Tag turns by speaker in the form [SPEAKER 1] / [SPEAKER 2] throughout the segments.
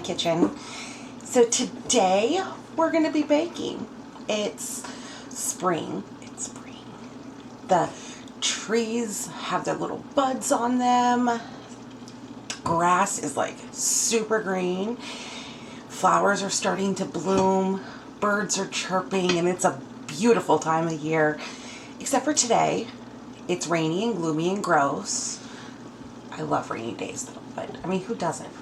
[SPEAKER 1] kitchen. So today we're going to be baking. It's spring. The trees have their little buds on them. Grass is like super green. Flowers are starting to bloom. Birds are chirping, and it's a beautiful time of year. Except for today. It's rainy and gloomy and gross. I love rainy days though, but I mean, who doesn't?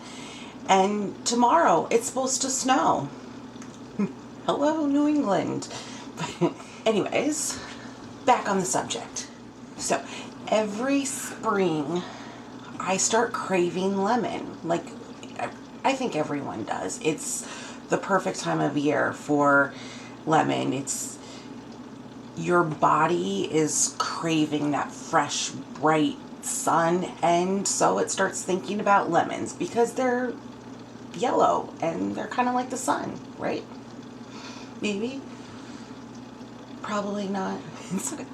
[SPEAKER 1] And tomorrow it's supposed to snow. Hello, New England. But anyways, back on the subject. So every spring I start craving lemon. Like, I think everyone does. It's the perfect time of year for lemon. Your body is craving that fresh, bright sun, and so it starts thinking about lemons because they're yellow and they're kind of like the sun, right? Maybe? Probably not.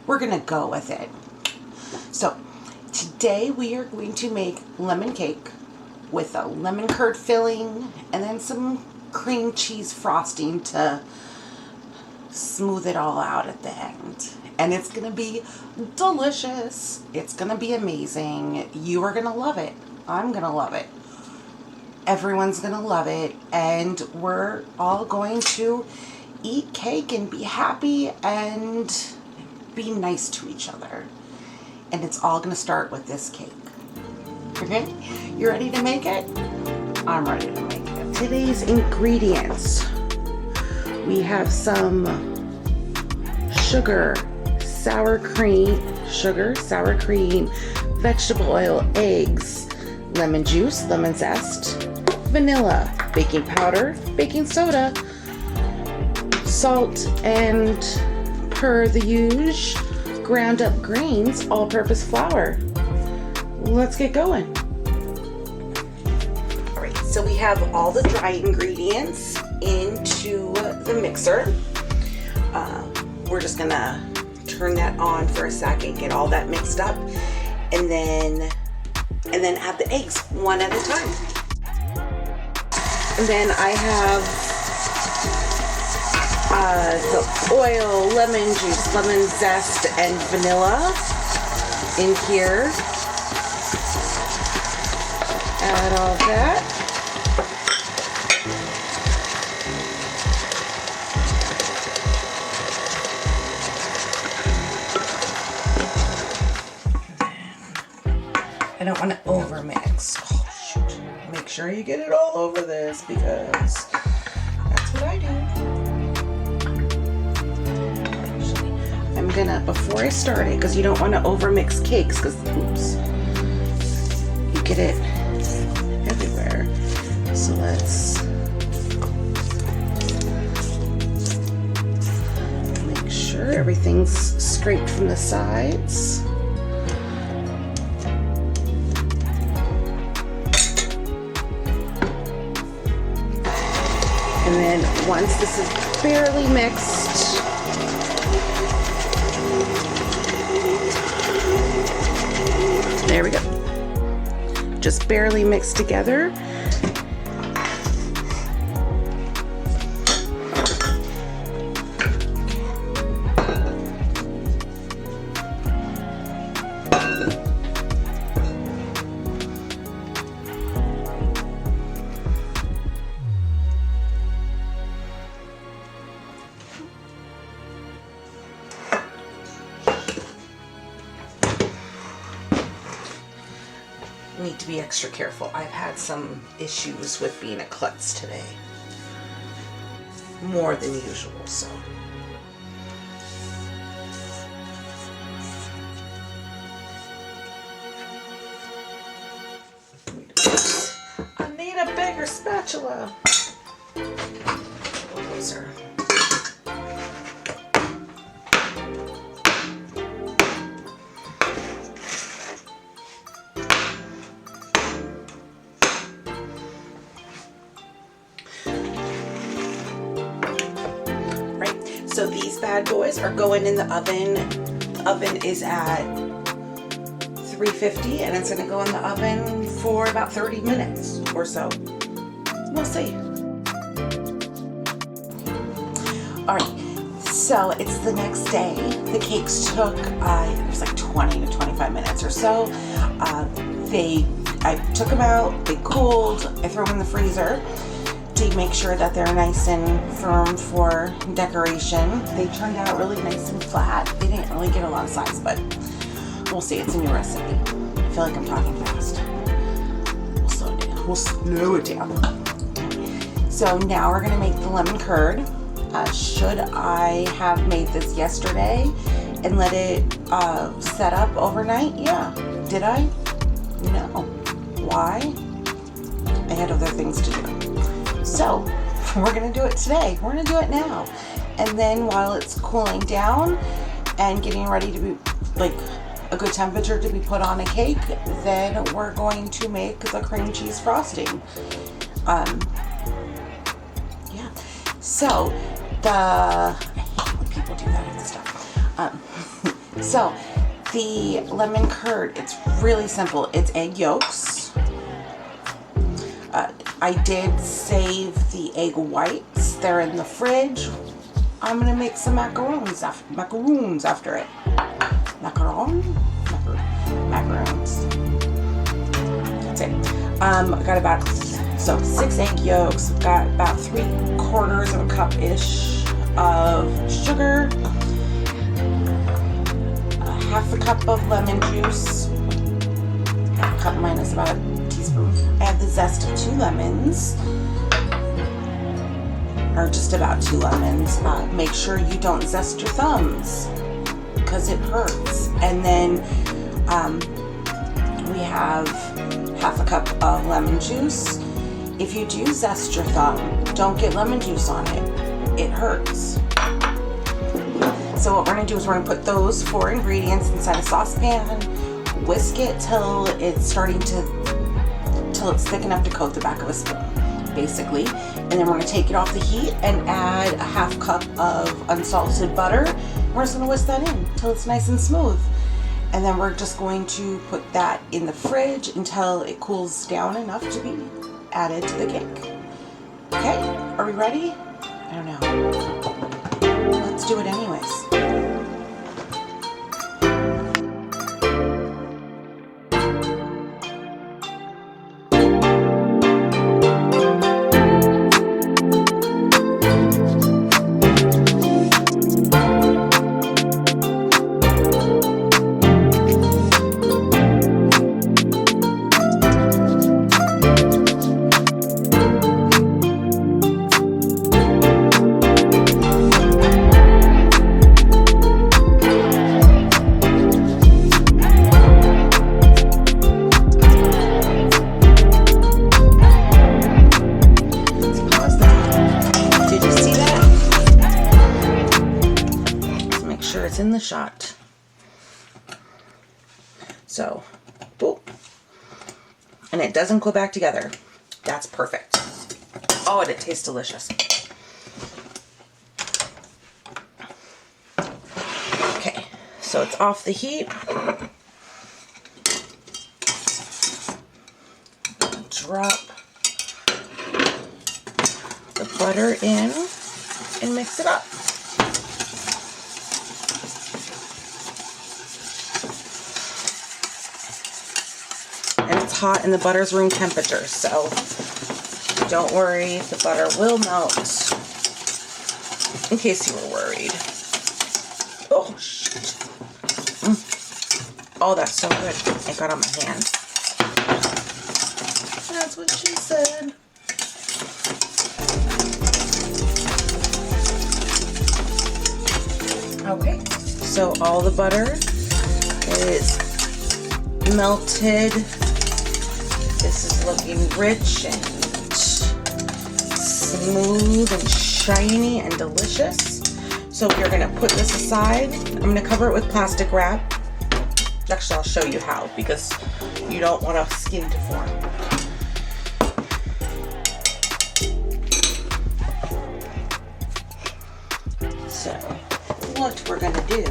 [SPEAKER 1] We're going to go with it. So today we are going to make lemon cake with a lemon curd filling and then some cream cheese frosting to smooth it all out at the end. And it's going to be delicious. It's going to be amazing. You are going to love it. I'm going to love it. Everyone's going to love it. And we're all going to eat cake and be happy and be nice to each other. And it's all going to start with this cake. Okay? You ready to make it? I'm ready to make it. Today's ingredients. We have some sugar, sour cream, vegetable oil, eggs, lemon juice, lemon zest, vanilla, baking powder, baking soda, salt, and per the usual, ground up grains, all-purpose flour. Let's get going. All right, so we have all the dry ingredients into the mixer. We're just gonna turn that on for a second, get all that mixed up, and then add the eggs one at a time. And then I have the oil, lemon juice, lemon zest, and vanilla in here. Add all that. I don't want to overmix. Oh, shoot. Make sure you get it all over this because that's what I do. I'm gonna, before I start it, because you don't want to overmix cakes, because, oops, you get it everywhere. So let's make sure everything's straight from the sides. And then once this is barely mixed, there we go. Just barely mixed together. Need to be extra careful. I've had some issues with being a klutz today. More than usual, so. I need a bigger spatula. Closer. So these bad boys are going in the oven. The oven is at 350 and it's going to go in the oven for about 30 minutes or so. we'll see. All right, so it's the next day. The cakes took, it was like 20 to 25 minutes or so. I took them out, they cooled, I threw them in the freezer to make sure that they're nice and firm for decoration. They turned out really nice and flat. They didn't really get a lot of size, but we'll see. It's a new recipe. I feel like I'm talking fast. We'll slow it down. So now we're gonna make the lemon curd. Should I have made this yesterday and let it set up overnight? Yeah. Did I? No. Why? I had other things to do. So we're gonna do it today. We're gonna do it now. And then while it's cooling down and getting ready to be like a good temperature to be put on a cake, then we're going to make the cream cheese frosting. Yeah. So I hate when people do that and stuff. So the lemon curd, it's really simple. It's egg yolks. I did save the egg whites. They're in the fridge. I'm gonna make some macaroons after it. Macarons. That's it. I got about 6 egg yolks. Got about 3/4 of a cup-ish of sugar. Half a cup of lemon juice. Half a cup minus about a teaspoon. I have the zest of 2 lemons. Or just about 2 lemons. Make sure you don't zest your thumbs because it hurts. And then we have half a cup of lemon juice. If you do zest your thumb, don't get lemon juice on it. It hurts. So what we're gonna do is we're gonna put those 4 ingredients inside a saucepan, whisk it till it's thick enough to coat the back of a spoon, basically. And then we're gonna take it off the heat and add a half cup of unsalted butter. We're just gonna whisk that in till it's nice and smooth. And then we're just going to put that in the fridge until it cools down enough to be added to the cake. Okay, are we ready? I don't know. Let's do it anyways. In the shot. So, boop. And it doesn't go back together. That's perfect. Oh, and it tastes delicious. Okay, so it's off the heat. Drop the butter in and mix it up. Hot and the butter's room temperature, so don't worry, the butter will melt, in case you were worried. Oh shit. Oh, that's so good. It got on my hand. That's what she said. Okay, so all the butter is melted. This is looking rich and smooth and shiny and delicious. So we're gonna put this aside. I'm gonna cover it with plastic wrap. Actually, I'll show you how, because you don't want a skin to form. So what we're gonna do,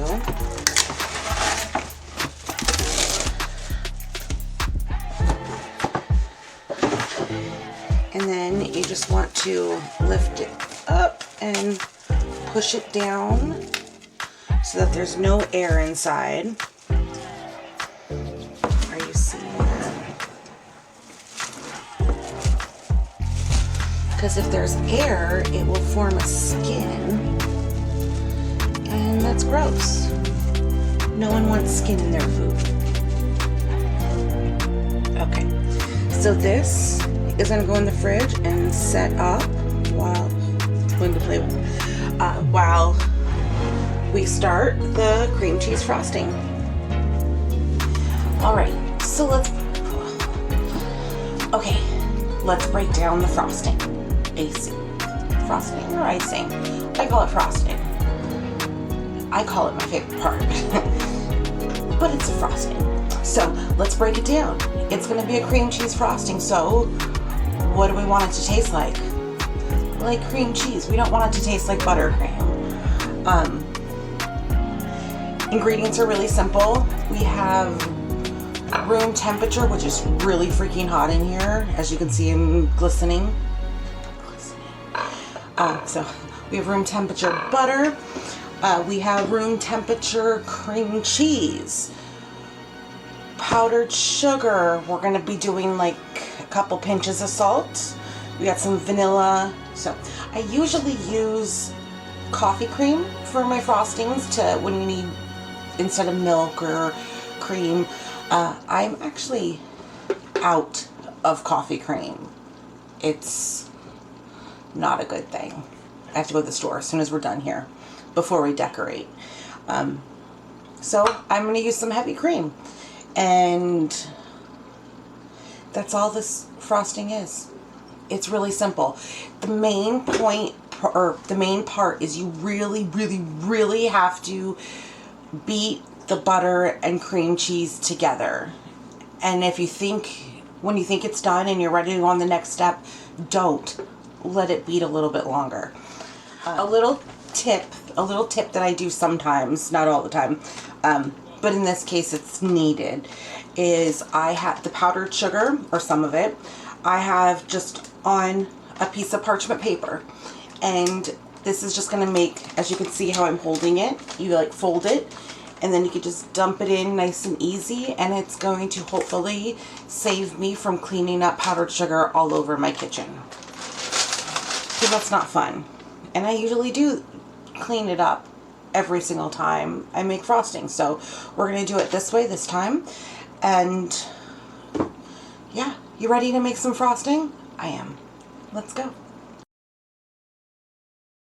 [SPEAKER 1] and then point, you just want to lift it up and push it down so that there's no air inside. Are you seeing that? Because if there's air, it will form a skin, and that's gross. No one wants skin in their food. Okay, so this is going to go in the fridge and set up while while we start the cream cheese frosting. All right, so let's break down the frosting. Frosting or icing? I call it frosting. I call it my favorite part, but it's a frosting. So let's break it down. It's going to be a cream cheese frosting. So what do we want it to taste like? Like cream cheese. We don't want it to taste like buttercream. Ingredients are really simple. We have room temperature, which is really freaking hot in here. As you can see, I'm glistening. So we have room temperature butter. We have room temperature cream cheese. Powdered sugar. We're going to be doing like a couple pinches of salt. We got some vanilla. So I usually use coffee cream for my frostings to when you need instead of milk or cream. I'm actually out of coffee cream. It's not a good thing. I have to go to the store as soon as we're done here before we decorate. So I'm going to use some heavy cream, and that's all this frosting is. It's really simple. The main point or the main part is you really have to beat the butter and cream cheese together. And if you think, when you think it's done and you're ready to go on the next step, don't let it beat a little bit longer. A little tip that I do sometimes, not all the time, but in this case it's needed, is I have the powdered sugar, or some of it, I have just on a piece of parchment paper. And this is just going to make, as you can see how I'm holding it, you like fold it, and then you can just dump it in nice and easy, and it's going to hopefully save me from cleaning up powdered sugar all over my kitchen. Because that's not fun. And I usually do clean it up every single time I make frosting. So we're going to do it this way this time. And yeah, you ready to make some frosting? I am. Let's go.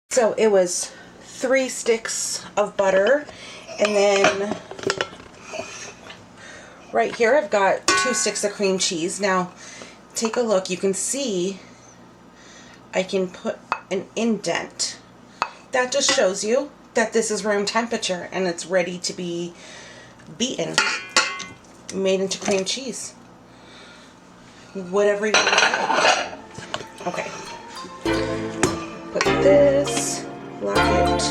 [SPEAKER 1] So it was 3 sticks of butter, and then right here I've got 2 sticks of cream cheese. Now take a look, you can see I can put an indent. That just shows you that this is room temperature and it's ready to be beaten, made into cream cheese. Whatever you want to do. Okay. Put this, lock it,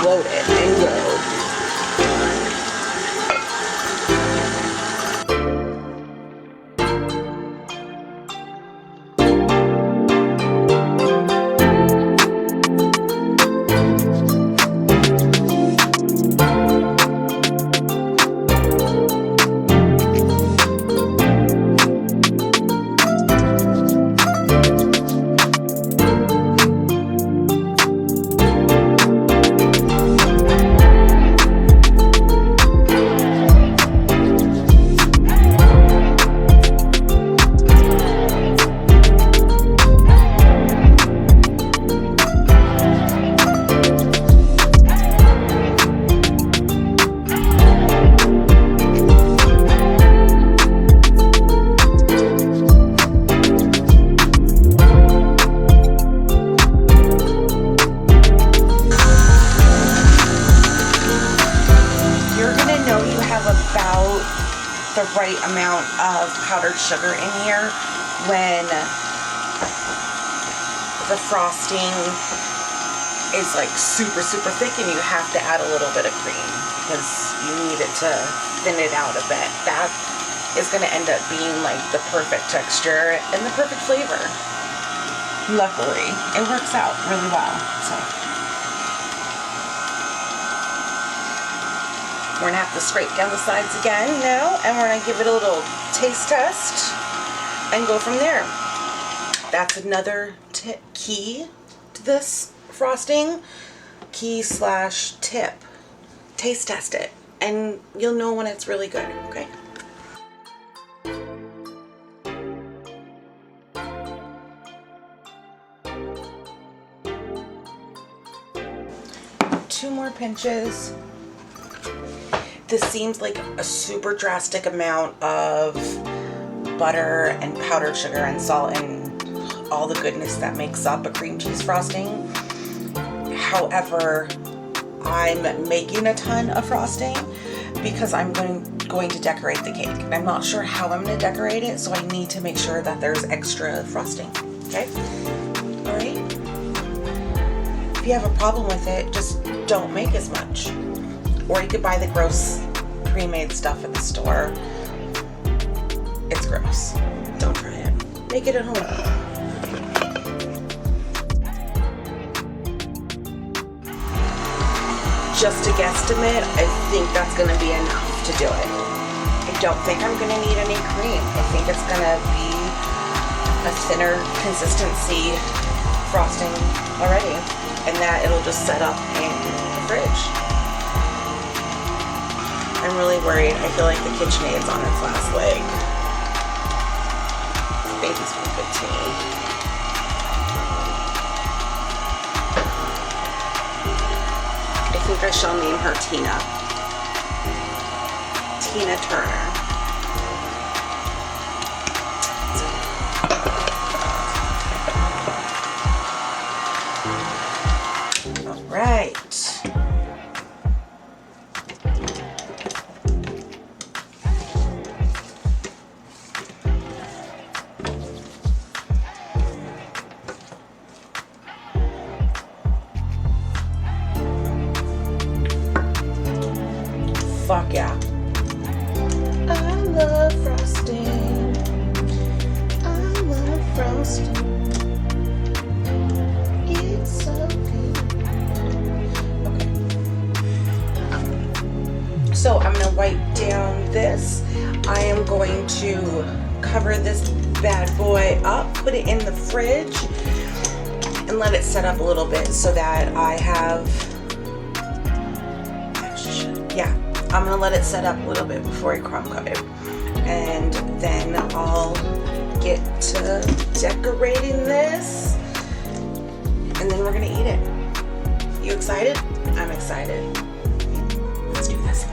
[SPEAKER 1] load it, and go. The right amount of powdered sugar in here when the frosting is like super thick and you have to add a little bit of cream because you need it to thin it out a bit. is going to end up being like the perfect texture and the perfect flavor. Luckily, it works out really well. So we're gonna have to scrape down the sides again now, and we're gonna give it a little taste test and go from there. That's another key to this frosting. Key/tip. Taste test it, and you'll know when it's really good, okay? Two more pinches. This seems like a super drastic amount of butter and powdered sugar and salt and all the goodness that makes up a cream cheese frosting. However, I'm making a ton of frosting because I'm going to decorate the cake. I'm not sure how I'm going to decorate it, so I need to make sure that there's extra frosting. Okay? All right? If you have a problem with it, just don't make as much. Or you could buy the gross pre-made stuff at the store. It's gross. Don't try it. Make it at home. Just a guesstimate, I think that's going to be enough to do it. I don't think I'm going to need any cream. I think it's going to be a thinner consistency frosting already, and that it'll just set up in the fridge. I'm really worried. I feel like the KitchenAid's on its last leg. This baby's been good to me. I think I shall name her Tina. Tina Turner. All right. Fuck yeah. I love frosting. I love frosting. It's so good. Okay. So I'm going to wipe down this. I am going to cover this bad boy up, put it in the fridge, and let it set up a little bit so that I have... Yeah. I'm going to let it set up a little bit before I crumb cut it. And then I'll get to decorating this. And then we're going to eat it. You excited? I'm excited. Let's do this.